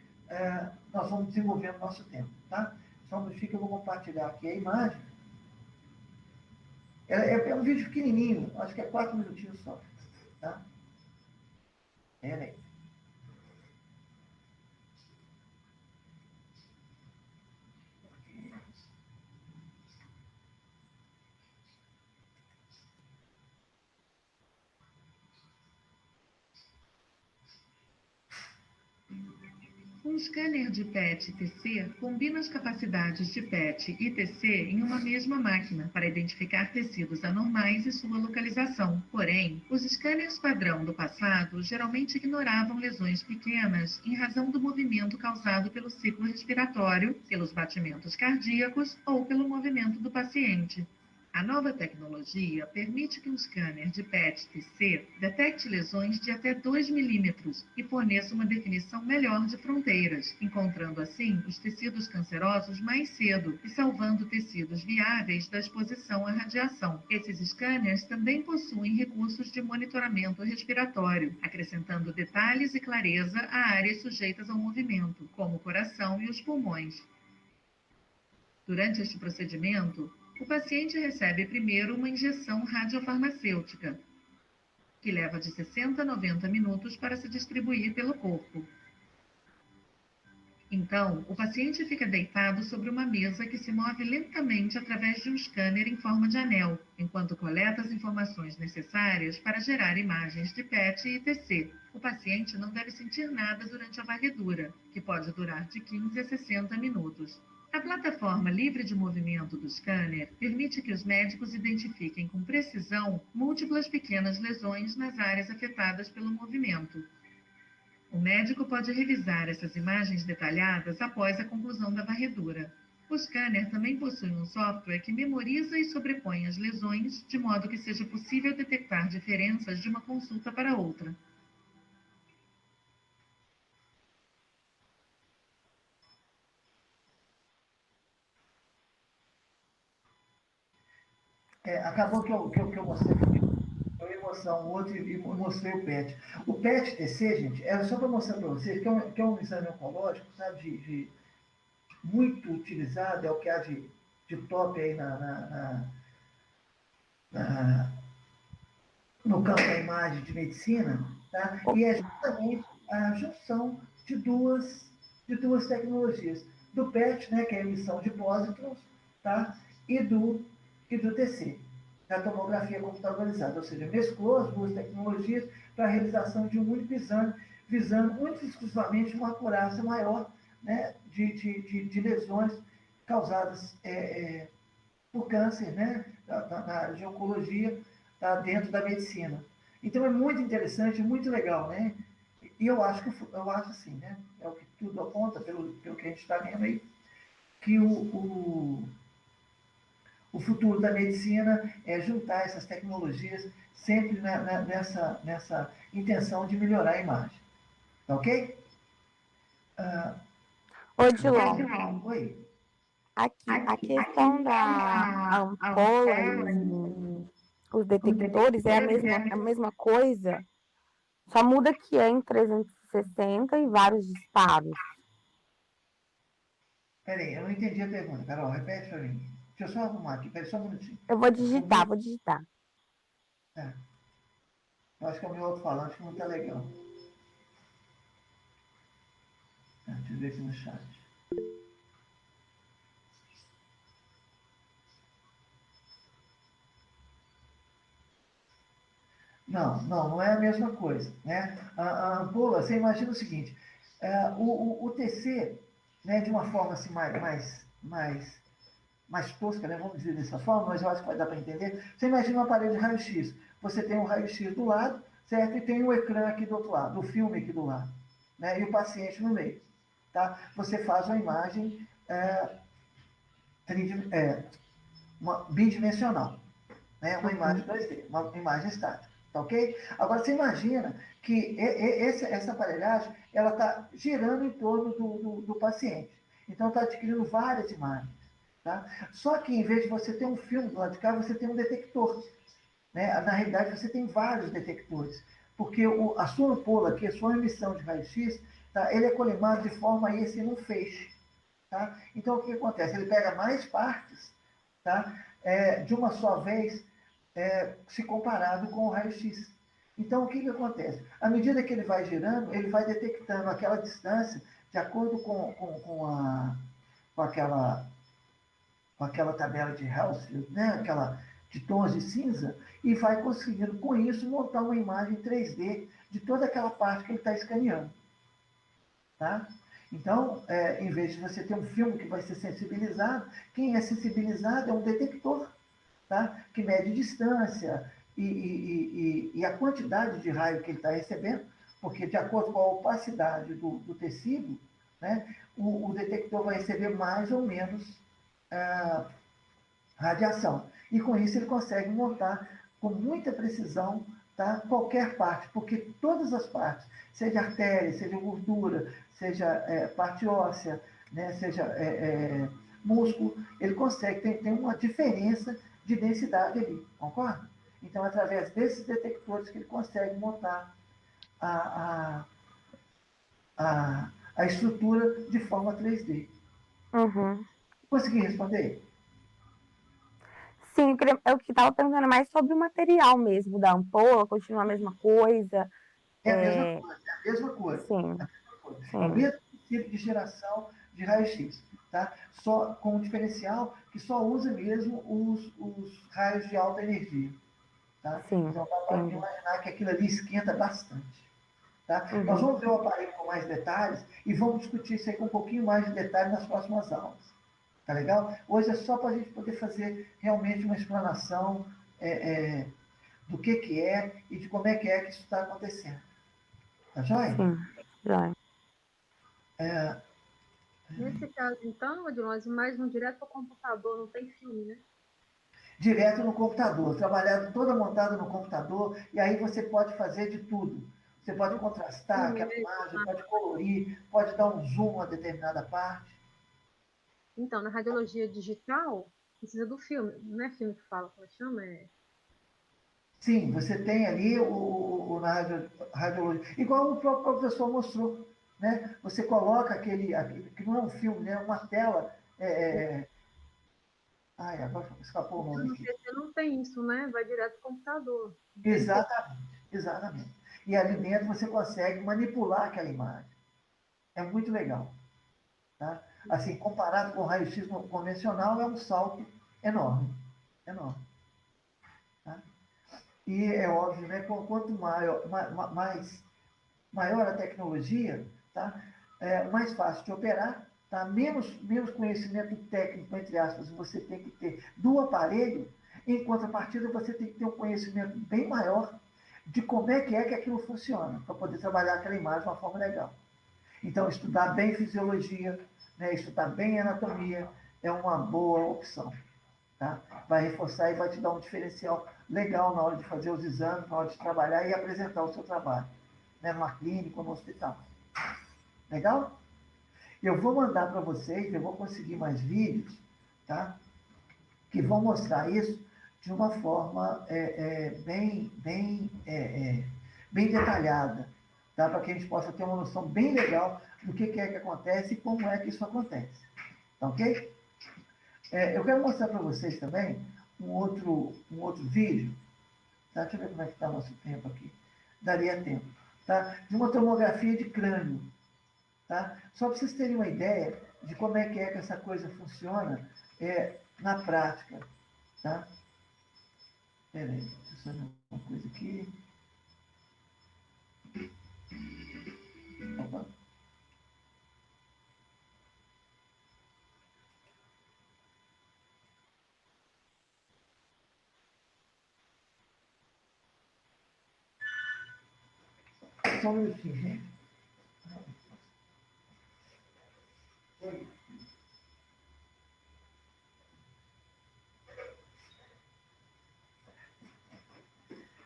nós vamos desenvolvendo o nosso tempo. Tá? Só um minutinho que eu vou compartilhar aqui a imagem. É um vídeo pequenininho, acho que é 4 minutinhos só. Tá? Aí. Um scanner de PET e TC combina as capacidades de PET e TC em uma mesma máquina para identificar tecidos anormais e sua localização. Porém, os scanners padrão do passado geralmente ignoravam lesões pequenas em razão do movimento causado pelo ciclo respiratório, pelos batimentos cardíacos ou pelo movimento do paciente. A nova tecnologia permite que um scanner de PET-TC detecte lesões de até 2 milímetros e forneça uma definição melhor de fronteiras, encontrando assim os tecidos cancerosos mais cedo e salvando tecidos viáveis da exposição à radiação. Esses scanners também possuem recursos de monitoramento respiratório, acrescentando detalhes e clareza a áreas sujeitas ao movimento, como o coração e os pulmões. Durante este procedimento, o paciente recebe primeiro uma injeção radiofarmacêutica, que leva de 60 a 90 minutos para se distribuir pelo corpo. Então, o paciente fica deitado sobre uma mesa que se move lentamente através de um scanner em forma de anel, enquanto coleta as informações necessárias para gerar imagens de PET e TC. O paciente não deve sentir nada durante a varredura, que pode durar de 15 a 60 minutos. A plataforma livre de movimento do scanner permite que os médicos identifiquem com precisão múltiplas pequenas lesões nas áreas afetadas pelo movimento. O médico pode revisar essas imagens detalhadas após a conclusão da varredura. O scanner também possui um software que memoriza e sobrepõe as lesões, de modo que seja possível detectar diferenças de uma consulta para outra. Acabou que eu mostrei eu ia mostrar um outro e mostrei o PET. O PET-TC, gente, era só para mostrar para vocês que é um exame oncológico, sabe, muito utilizado, é o que há de top aí no campo da imagem de medicina, tá? E é justamente a junção de duas de duas tecnologias, do PET, né, que é a emissão de pósitrons, tá? e do TC, da tomografia computadorizada, ou seja, mesclou as duas tecnologias para a realização de um único exame, visando única e exclusivamente uma acurácia maior, né, de lesões causadas por câncer, né, na área de oncologia, tá, dentro da medicina. Então é muito interessante, muito legal, né? E eu acho assim, né? É o que tudo aponta, pelo que a gente está vendo aí, que o futuro da medicina é juntar essas tecnologias sempre nessa intenção de melhorar a imagem. Tá ok? Ô, Dilon, Oi. aqui, a questão da ampola e os detectores é a mesma coisa, só muda que é em 360 e vários disparos. Peraí, eu não entendi a pergunta, Carol. Repete para mim. Deixa eu só arrumar aqui, peraí só um minutinho. Eu vou digitar. É. Eu acho que é o meu alto-falante que não está legal. Deixa eu ver aqui no chat. Não é a mesma coisa, né? A ampola, você imagina o seguinte, o TC, né, de uma forma assim mais tosca, né, vamos dizer dessa forma, mas eu acho que vai dar para entender. Você imagina um aparelho de raio-x, você tem um raio-x do lado, certo? E tem o ecrã aqui do outro lado, o filme aqui do lado, né? E o paciente no meio, tá? Você faz uma imagem uma bidimensional, né? Uma imagem 2D, uma imagem estática, tá ok? Agora você imagina que essa aparelhagem ela está girando em torno do paciente, então está adquirindo várias imagens, tá? Só que em vez de você ter um filme do lado de cá, você tem um detector, né? Na realidade você tem vários detectores, porque a sua ampola aqui, a sua emissão de raio-x, tá? Ele é colimado de forma a esse num feixe. Tá? Então, o que acontece? Ele pega mais partes, tá? De uma só vez, se comparado com o raio-x. Então, o que acontece? À medida que ele vai girando, ele vai detectando aquela distância de acordo com aquela tabela de Hounsfield, né? Aquela de tons de cinza, e vai conseguindo, com isso, montar uma imagem 3D de toda aquela parte que ele está escaneando. Tá? Então, em vez de você ter um filme que vai ser sensibilizado, quem é sensibilizado é um detector, tá? Que mede distância e a quantidade de raio que ele está recebendo, porque de acordo com a opacidade do tecido, né, o detector vai receber mais ou menos radiação. E com isso ele consegue montar com muita precisão, tá, qualquer parte, porque todas as partes, seja artéria, seja gordura, seja parte óssea, né, seja músculo, ele consegue, tem uma diferença de densidade ali, concorda? Então, através desses detectores que ele consegue montar a, a estrutura de forma 3D. Uhum. Consegui responder? Sim, eu que estava perguntando mais sobre o material mesmo da ampola, continua a mesma coisa. É a mesma coisa, é a mesma coisa. Sim, É o sim. mesmo princípio de geração de raio-x, tá? Só com um diferencial que só usa mesmo os raios de alta energia, tá? Sim, Então dá para entendi. imaginar que aquilo ali esquenta bastante, tá? Nós Uhum. vamos ver o aparelho com mais detalhes e vamos discutir isso aí com um pouquinho mais de detalhe nas próximas aulas, tá legal? Hoje é só para a gente poder fazer realmente uma explanação do que é e de como é que isso está acontecendo, tá joia? Sim, já. Nesse caso, então, Odilon, as imagens vão direto para o computador, não tem filme, né? Direto no computador, trabalhado toda montada no computador, e aí você pode fazer de tudo. Você pode contrastar Filme aquela mesmo. imagem, pode colorir, pode dar um zoom a determinada parte. Então, na radiologia digital, precisa do filme. Não é filme que fala, como chama? Sim, você tem ali na radiologia, igual o próprio professor mostrou, né? Você coloca aquele que não é um filme, né? Uma tela. Ai, agora escapou o Então, nome no aqui. PC não tem isso, né? Vai direto para o computador. Exatamente, exatamente. E ali dentro você consegue manipular aquela imagem. É muito legal. Tá? Assim, comparado com o raio-x convencional, é um salto enorme. Enorme. Tá? E é óbvio, né, quanto maior a tecnologia, tá? Mais fácil de operar, tá? Menos conhecimento técnico, entre aspas, você tem que ter do aparelho, em contrapartida você tem que ter um conhecimento bem maior de como é que aquilo funciona, para poder trabalhar aquela imagem de uma forma legal. Então, estudar bem fisiologia, né, estudar bem anatomia, é uma boa opção. Tá? Vai reforçar e vai te dar um diferencial legal na hora de fazer os exames, na hora de trabalhar e apresentar o seu trabalho, né, numa clínica ou no hospital. Legal? Eu vou mandar para vocês, eu vou conseguir mais vídeos, tá? Que vão mostrar isso de uma forma bem detalhada, tá? Para que a gente possa ter uma noção bem legal do que é que acontece e como é que isso acontece. Tá ok? Eu quero mostrar para vocês também um outro vídeo. Tá? Deixa eu ver como é que está o nosso tempo aqui. Daria tempo. Tá? De uma tomografia de crânio. Tá? Só para vocês terem uma ideia de como é que essa coisa funciona na prática. Tá? Espera aí, deixa eu só ver uma coisa aqui. Opa. Só um minutinho, gente.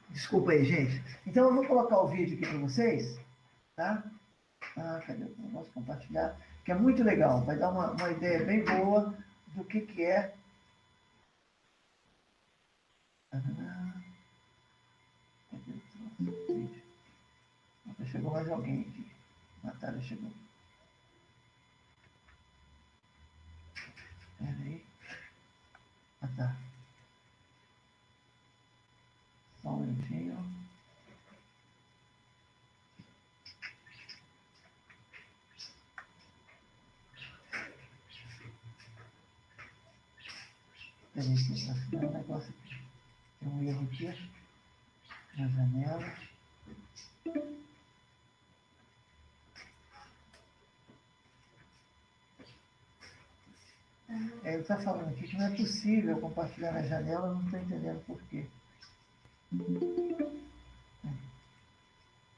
Desculpa aí, gente. Então, eu vou colocar o vídeo aqui para vocês, tá? Cadê? Eu posso compartilhar. Que é muito legal. Vai dar uma ideia bem boa do que é. Chegou mais alguém aqui. Natália chegou. Espera aí. Tá. Só um minutinho. Espera aí, que está ficando um negócio aqui. Tem um erro aqui. Na janela. Ele está falando aqui que não é possível compartilhar na janela, eu não estou entendendo por quê.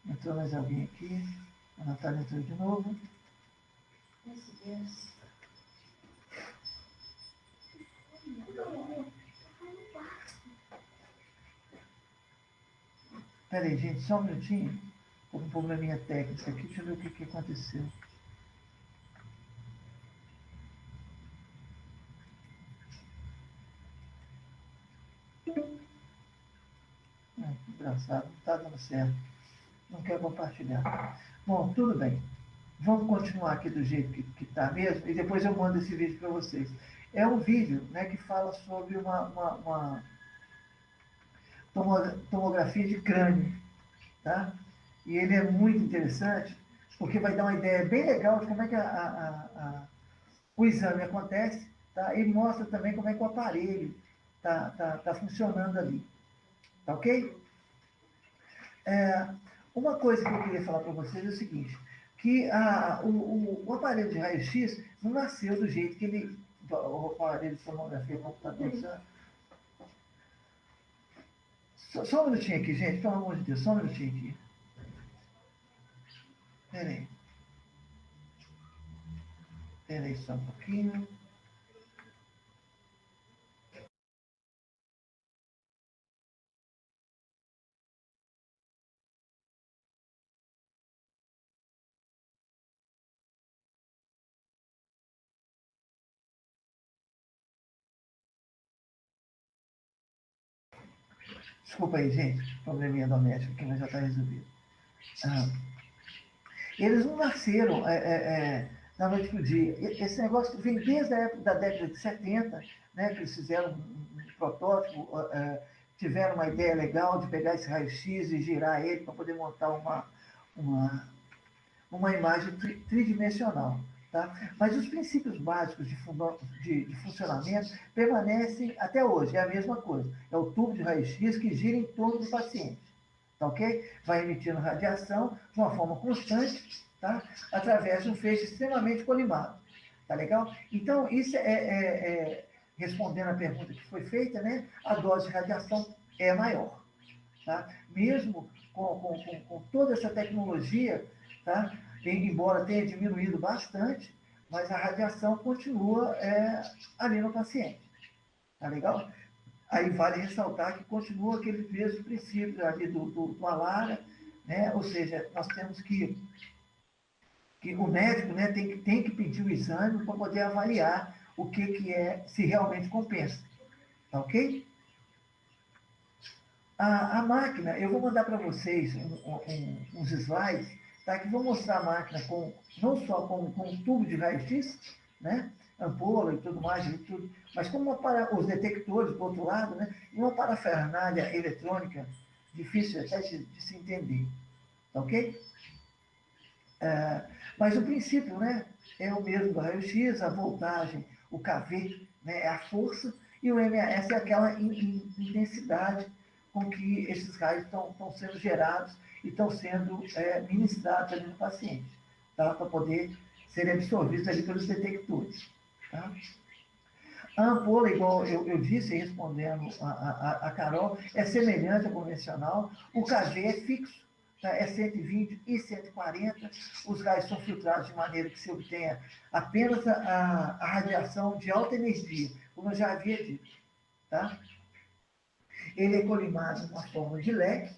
Entrou mais alguém aqui. A Natália entrou de novo. Espera aí, gente, só um minutinho. Estou com um probleminha técnico aqui, deixa eu ver o que aconteceu. Que engraçado, não está dando certo. Não quer compartilhar. Bom, tudo bem. Vamos continuar aqui do jeito que está mesmo, e depois eu mando esse vídeo para vocês. É um vídeo, né, que fala sobre uma tomografia de crânio, tá? E ele é muito interessante, porque vai dar uma ideia bem legal de como é que o exame acontece, tá? E mostra também como é que o aparelho tá funcionando ali. Tá ok? Uma coisa que eu queria falar para vocês é o seguinte, que o aparelho de raio-x não nasceu do jeito que ele... O aparelho de tomografia computadorizada. Só um minutinho aqui, gente, pelo amor de Deus, só um minutinho aqui. Espera aí só um pouquinho. Desculpa aí, gente, probleminha doméstico aqui, mas já está resolvido. Eles não nasceram da noite para o dia. Esse negócio vem desde a época da década de 70, né, que eles fizeram um protótipo, tiveram uma ideia legal de pegar esse raio-x e girar ele para poder montar uma imagem tridimensional. Tá? Mas os princípios básicos de funcionamento permanecem até hoje, é a mesma coisa. É o tubo de raio-x que gira em torno do paciente, tá ok? Vai emitindo radiação de uma forma constante, tá? Através de um feixe extremamente colimado, tá legal? Então, isso respondendo à pergunta que foi feita, né? A dose de radiação é maior, tá? Mesmo com toda essa tecnologia, tá? Embora tenha diminuído bastante, mas a radiação continua ali no paciente. Tá legal? Aí vale ressaltar que continua aquele mesmo princípio ali do ALARA, né? Ou seja, nós temos que o médico, né, tem que pedir o exame para poder avaliar o que se realmente compensa. Tá ok? A máquina, eu vou mandar para vocês uns slides, tá, que vão mostrar a máquina não só com um tubo de raio-x, né, ampola e tudo mais, mas como os detectores do outro lado, né, e uma parafernália eletrônica difícil até de se entender. Tá ok? Mas o princípio, né, é o mesmo do raio-x, a voltagem, o kV, né, é a força, e o MAS é aquela intensidade com que esses raios estão sendo gerados e estão sendo ministrados ali no paciente, tá? Para poder serem absorvidos ali pelos detectores. Tá? A ampola, igual eu disse, respondendo a Carol, é semelhante à convencional, o KV é fixo, tá? É 120 e 140, os raios são filtrados de maneira que se obtenha apenas a radiação de alta energia, como eu já havia dito. Tá? Ele é colimado com a forma de leque,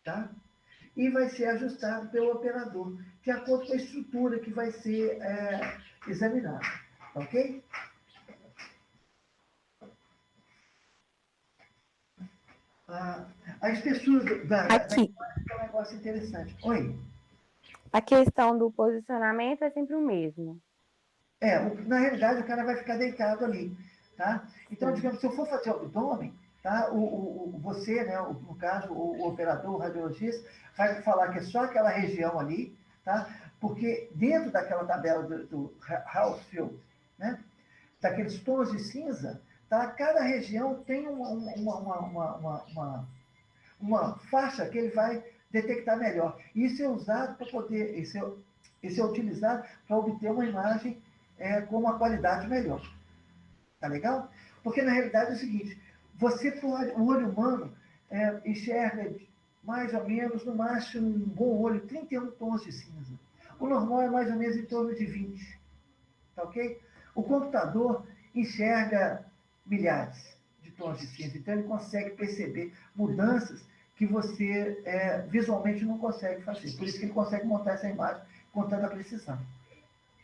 tá? E vai ser ajustado pelo operador, de acordo com a estrutura que vai ser examinada. Ok? A espessura da Aqui. imagem é um negócio interessante. Oi? A questão do posicionamento é sempre o mesmo. Na realidade, o cara vai ficar deitado ali, tá? Então, digamos, se eu for fazer o abdômen, tá? Você, né, no caso, o operador, o radiologista, vai falar que é só aquela região ali, tá? Porque dentro daquela tabela do Hounsfield, né, daqueles tons de cinza, tá? Cada região tem uma faixa que ele vai detectar melhor. Isso é usado para poder, isso é utilizado para obter uma imagem com uma qualidade melhor. Tá legal? Porque na realidade é o seguinte, o olho humano enxerga mais ou menos, no máximo, um bom olho, 31 tons de cinza. O normal é mais ou menos em torno de 20. Tá ok? O computador enxerga milhares de tons de cinza, então ele consegue perceber mudanças que você visualmente não consegue fazer. Por isso que ele consegue montar essa imagem com tanta precisão.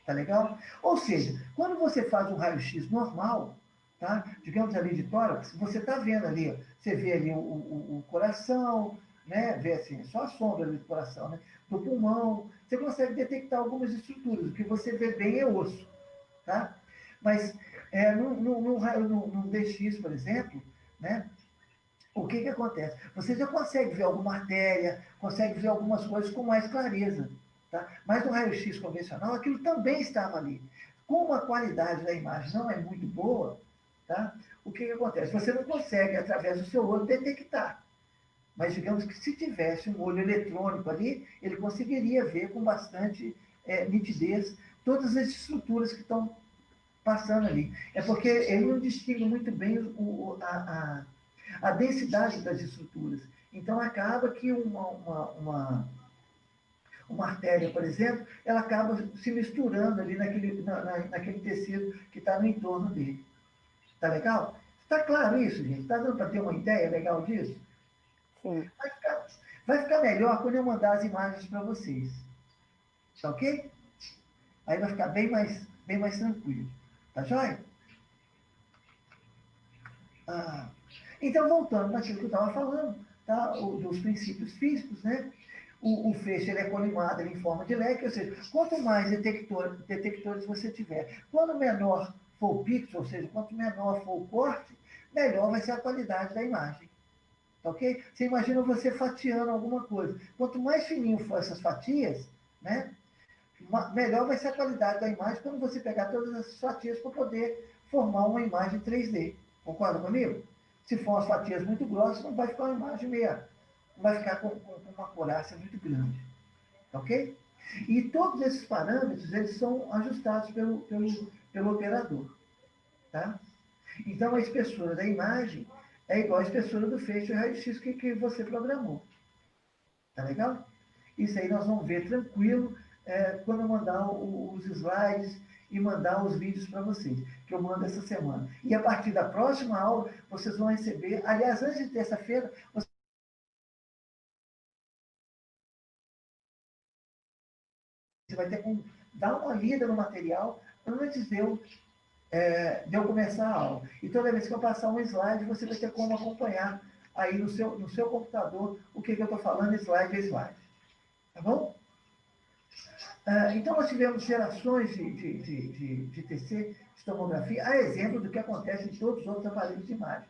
Tá legal? Ou seja, quando você faz um raio-x normal, tá? Digamos ali de tórax, você está vendo ali, você vê ali o coração, né? Vê assim, só a sombra ali do coração, né? Do pulmão, você consegue detectar algumas estruturas, o que você vê bem é osso, tá? Mas num DX, por exemplo, né? O que acontece? Você já consegue ver alguma artéria, consegue ver algumas coisas com mais clareza. Tá? Mas no raio-x convencional, aquilo também estava ali. Como a qualidade da imagem não é muito boa, tá? O que acontece? Você não consegue, através do seu olho, detectar. Mas digamos que se tivesse um olho eletrônico ali, ele conseguiria ver com bastante nitidez todas as estruturas que estão passando ali. É porque ele não distingue muito bem a densidade das estruturas. Então, acaba que uma artéria, por exemplo, ela acaba se misturando ali naquele tecido que está no entorno dele. Tá legal? Está claro isso, gente? Está dando para ter uma ideia legal disso? Sim. Vai ficar melhor quando eu mandar as imagens para vocês. Tá ok? Aí vai ficar bem mais tranquilo. Tá joia? Então, voltando naquilo que eu estava falando, tá? Dos princípios físicos, né? O feixe ele é colimado em forma de leque, ou seja, quanto mais detectores você tiver, quanto menor for o pixel, ou seja, quanto menor for o corte, melhor vai ser a qualidade da imagem. Tá ok? Você imagina você fatiando alguma coisa. Quanto mais fininho for essas fatias, né? melhor vai ser a qualidade da imagem quando você pegar todas essas fatias para poder formar uma imagem 3D. Concorda comigo? Se for umas fatias muito grossas, não vai ficar uma imagem meia, não vai ficar com uma acurácia muito grande. Ok? E todos esses parâmetros, eles são ajustados pelo operador. Tá? Então, a espessura da imagem é igual à espessura do feixe e raio-x que você programou. Tá legal? Isso aí nós vamos ver tranquilo quando eu mandar os slides e mandar os vídeos para vocês, que eu mando essa semana. E a partir da próxima aula, vocês vão receber, aliás, antes de terça-feira, você vai ter que dar uma lida no material antes de eu começar a aula. E toda vez que eu passar um slide, você vai ter como acompanhar aí no seu computador o que eu estou falando, slide a slide. Tá bom? Então, nós tivemos gerações de TC, de tomografia, a exemplo do que acontece em todos os outros aparelhos de imagem.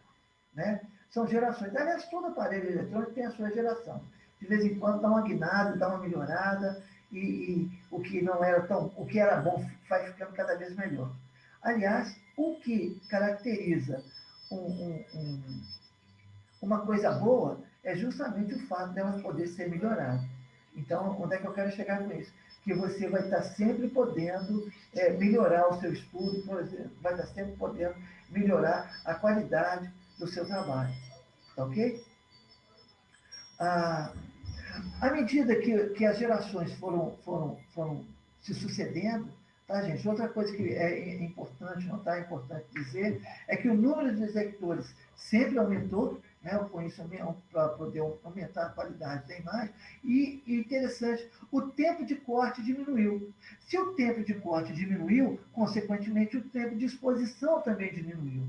Né? São gerações. Aliás, todo aparelho eletrônico tem a sua geração. De vez em quando dá uma guinada, dá uma melhorada, e o que não era o que era bom vai ficando cada vez melhor. Aliás, o que caracteriza uma coisa boa é justamente o fato dela poder ser melhorada. Então, onde é que eu quero chegar com isso? Que você vai estar sempre podendo melhorar o seu estudo, por exemplo, vai estar sempre podendo melhorar a qualidade do seu trabalho. Tá ok? À medida que as gerações foram se sucedendo, tá, gente? Outra coisa que é importante notar, é importante dizer, é que o número de detectores sempre aumentou, né, com isso para poder aumentar a qualidade da imagem, e interessante, o tempo de corte diminuiu. Se o tempo de corte diminuiu, consequentemente o tempo de exposição também diminuiu.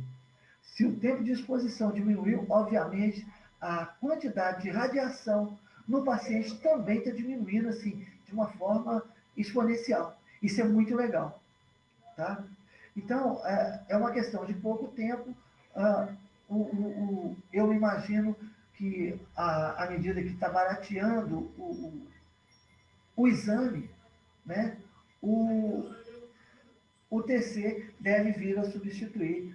Se o tempo de exposição diminuiu, obviamente, a quantidade de radiação no paciente também está diminuindo, assim, de uma forma exponencial. Isso é muito legal. Tá? Então, é uma questão de pouco tempo. Eu imagino que, à medida que está barateando o exame, né, o TC deve vir a substituir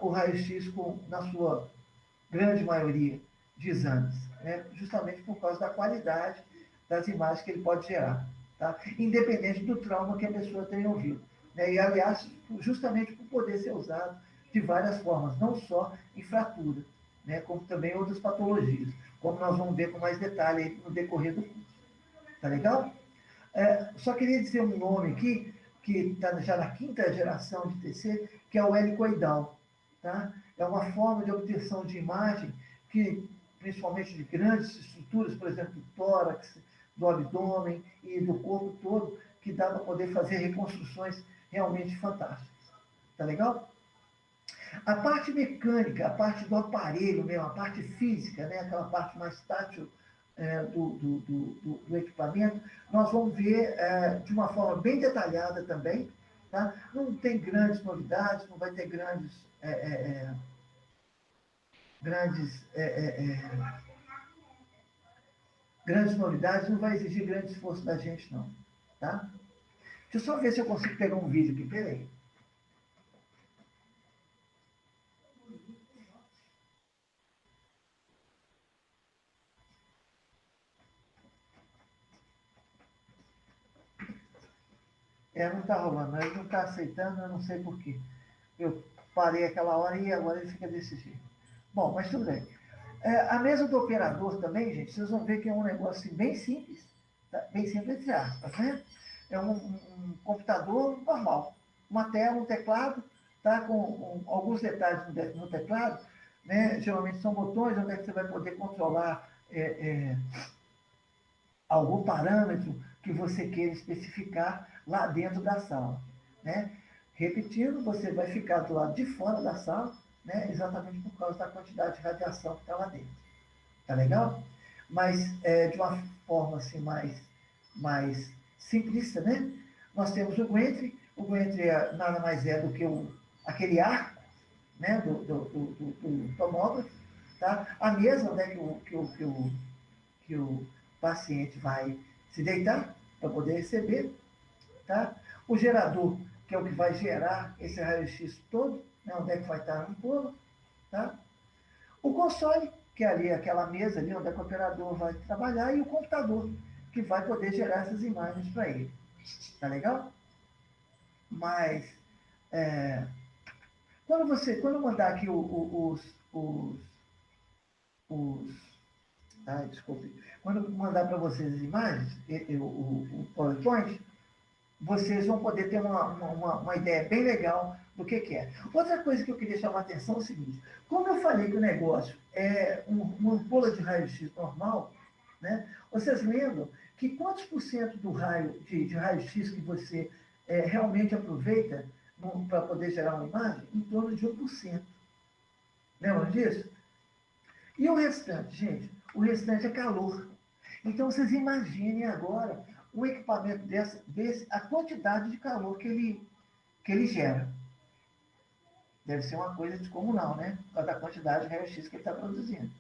o raio-x na sua grande maioria de exames, né, justamente por causa da qualidade das imagens que ele pode gerar, tá? Independente do trauma que a pessoa tenha ouvido. Né? E, aliás, justamente por poder ser usado de várias formas, não só em fratura, né, como também outras patologias, como nós vamos ver com mais detalhe aí no decorrer do curso. Tá legal? Só queria dizer um nome aqui, que está já na 5ª geração de TC, que é o helicoidal. Tá? É uma forma de obtenção de imagem que, principalmente de grandes estruturas, por exemplo, do tórax, do abdômen e do corpo todo, que dá para poder fazer reconstruções realmente fantásticas. Tá legal? A parte mecânica, a parte do aparelho mesmo, a parte física, né, aquela parte mais tátil do equipamento, nós vamos ver de uma forma bem detalhada também. Tá? Não tem grandes novidades, não vai ter grandes novidades, não vai exigir grande esforço da gente, não. Tá? Deixa eu só ver se eu consigo pegar um vídeo aqui, peraí. Não está rolando, ele não está aceitando, eu não sei porquê. Eu parei aquela hora e agora ele fica desse jeito. Bom, mas tudo bem. A mesa do operador também, gente, vocês vão ver que é um negócio bem simples, tá? Bem simples entre aspas, né? É um computador normal, uma tela, um teclado, tá? Com alguns detalhes no teclado, né? Geralmente são botões onde é que você vai poder controlar algum parâmetro que você queira especificar lá dentro da sala, né? Repetindo, você vai ficar do lado de fora da sala, né? Exatamente por causa da quantidade de radiação que está lá dentro. Tá legal? Mas, de uma forma assim, mais simplista, né? Nós temos o Gantry. O Gantry nada mais é do que aquele arco, né? do tomógrafo. Tá? A mesa, né? que o paciente vai se deitar para poder receber, tá? O gerador, que é o que vai gerar esse raio-x todo, né? Onde é que vai estar a ampola, tá? O console, que é ali aquela mesa ali onde é que o operador vai trabalhar, e o computador, que vai poder gerar essas imagens para ele. Tá legal? Mas, quando eu mandar aqui desculpe, quando eu mandar para vocês as imagens, o PowerPoint, vocês vão poder ter uma ideia bem legal do que é. Outra coisa que eu queria chamar a atenção é o seguinte: como eu falei que o negócio é uma ampola de raio-x normal, né? Vocês lembram que quantos por cento do raio de raio-x que você realmente aproveita para poder gerar uma imagem? Em torno de 1%. Lembram disso? E o restante, gente? O restante é calor. Então, vocês imaginem agora um equipamento desse, a quantidade de calor que ele gera. Deve ser uma coisa descomunal, né? Por causa da quantidade de raio-x que ele está produzindo.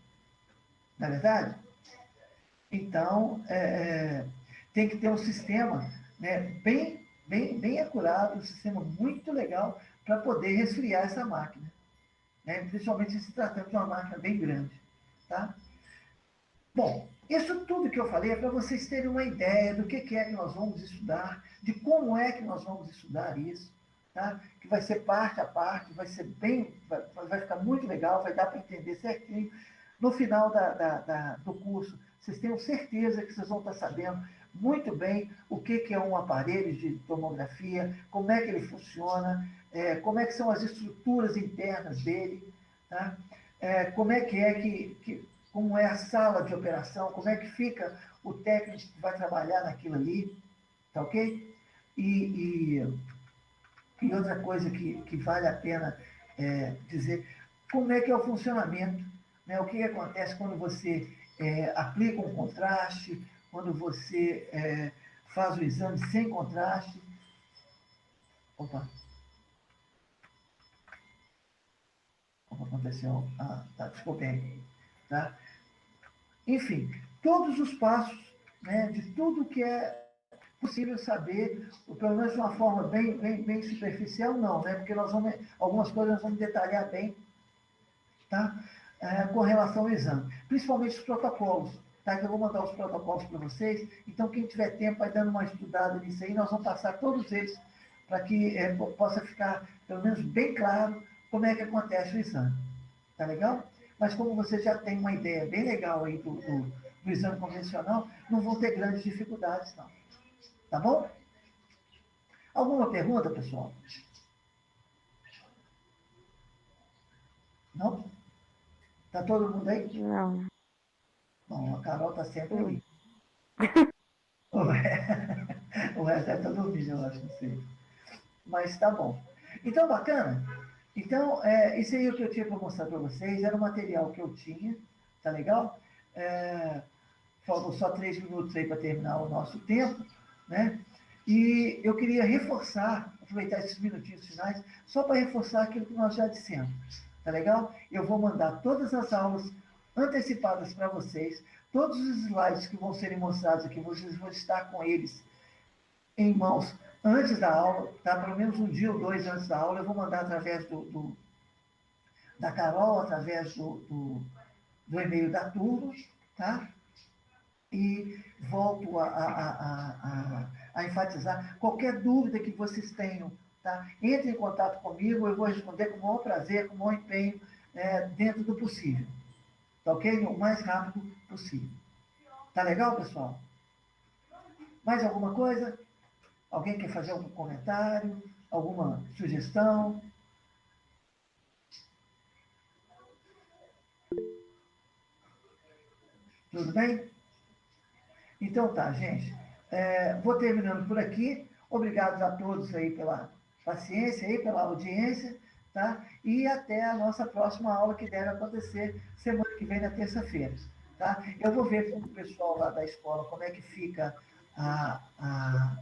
Não é verdade? Então, tem que ter um sistema, né, bem acurado, um sistema muito legal para poder resfriar essa máquina. Né? Principalmente se tratando de uma máquina bem grande. Tá? Bom, isso tudo que eu falei é para vocês terem uma ideia do que é que nós vamos estudar, de como é que nós vamos estudar isso, tá? Que vai ser parte a parte, vai ser vai ficar muito legal, vai dar para entender certinho. No final do curso, vocês tenham certeza que vocês vão estar sabendo muito bem o que é um aparelho de tomografia, como é que ele funciona, como é que são as estruturas internas dele, tá? Como é como é a sala de operação, como é que fica o técnico que vai trabalhar naquilo ali, tá ok? E outra coisa que vale a pena dizer, como é que é o funcionamento, né? O que acontece quando você aplica um contraste, quando você faz o exame sem contraste. Opa, aconteceu? Tá, desculpem. Tá? Enfim, todos os passos, né, de tudo que é possível saber, ou pelo menos de uma forma bem superficial, não, né? Porque algumas coisas nós vamos detalhar bem, tá? Com relação ao exame, principalmente os protocolos, tá? Que eu vou mandar os protocolos para vocês, então quem tiver tempo vai dando uma estudada nisso aí, nós vamos passar todos eles para que possa ficar, pelo menos, bem claro como é que acontece o exame, tá legal? Mas como você já tem uma ideia bem legal aí do exame convencional, não vão ter grandes dificuldades, não. Tá bom? Alguma pergunta, pessoal? Não? Tá todo mundo aí? Não. Bom, a Carol tá sempre ali. O resto deve estar dormindo, eu acho, não sei. Mas tá bom. Então, bacana. Então, isso aí é o que eu tinha para mostrar para vocês. Era o material que eu tinha. Tá legal? Faltam só 3 minutos aí para terminar o nosso tempo, né? E eu queria aproveitar esses minutinhos finais, só para reforçar aquilo que nós já dissemos. Tá legal? Eu vou mandar todas as aulas antecipadas para vocês, todos os slides que vão serem mostrados aqui, vocês vão estar com eles em mãos antes da aula, tá? Pelo menos um dia ou dois antes da aula, eu vou mandar através da Carol, através do e-mail da turma, tá? E volto a enfatizar, qualquer dúvida que vocês tenham, tá? Entre em contato comigo, eu vou responder com o maior prazer, com o maior empenho, dentro do possível. Tá ok? O mais rápido possível. Tá legal, pessoal? Mais alguma coisa? Alguém quer fazer algum comentário? Alguma sugestão? Tudo bem? Então tá, gente. Vou terminando por aqui. Obrigado a todos aí pela paciência, aí, pela audiência, tá? E até a nossa próxima aula, que deve acontecer semana que vem, na terça-feira. Tá? Eu vou ver com o pessoal lá da escola como é que fica a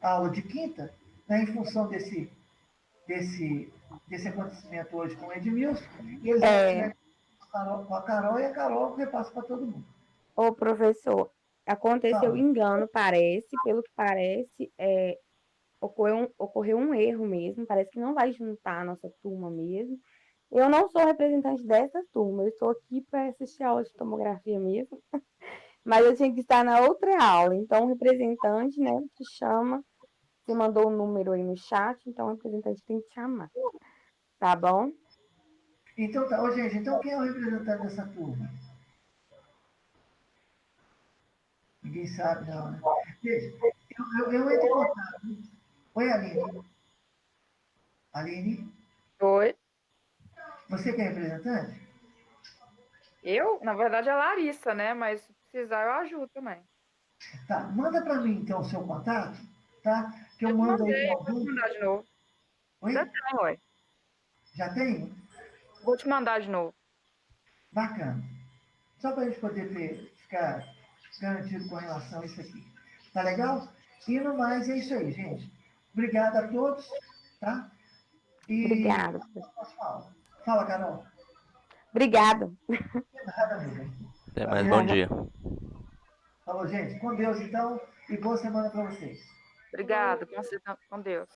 aula de quinta, né, em função desse acontecimento hoje com o Edmilson, e eles vão com a Carol, e a Carol repassa para todo mundo. Ô, professor, aconteceu engano, pelo que parece, ocorreu um erro mesmo, parece que não vai juntar a nossa turma mesmo. Eu não sou representante dessa turma, eu estou aqui para assistir a aula de tomografia mesmo, mas eu tinha que estar na outra aula, então o representante, né, te chama, você mandou o número aí no chat, então o representante tem que chamar, tá bom? Então tá, ô gente, então quem é o representante dessa turma? Ninguém sabe, não, né? Gente, eu entro em contato. Oi, Aline. Aline, Oi. você que é representante? Eu, na verdade, é a Larissa, né? Mas se precisar, eu ajudo também. Tá, manda para mim então o seu contato, tá? Que eu Eu te mando aí mandei, para vou te alguém. mandar de novo. Oi? Já tem, ué. Já tem? Vou te mandar de novo. Bacana. Só para a gente poder ficar garantido com relação a isso aqui. Tá legal? E no mais, é isso aí, gente. Obrigado a todos, tá? E Obrigada. posso falar. Fala, Carol. Obrigada. Nada, amiga. Até mais, bom dia. Falou, gente. Com Deus, então, e boa semana para vocês. Obrigada, com Deus.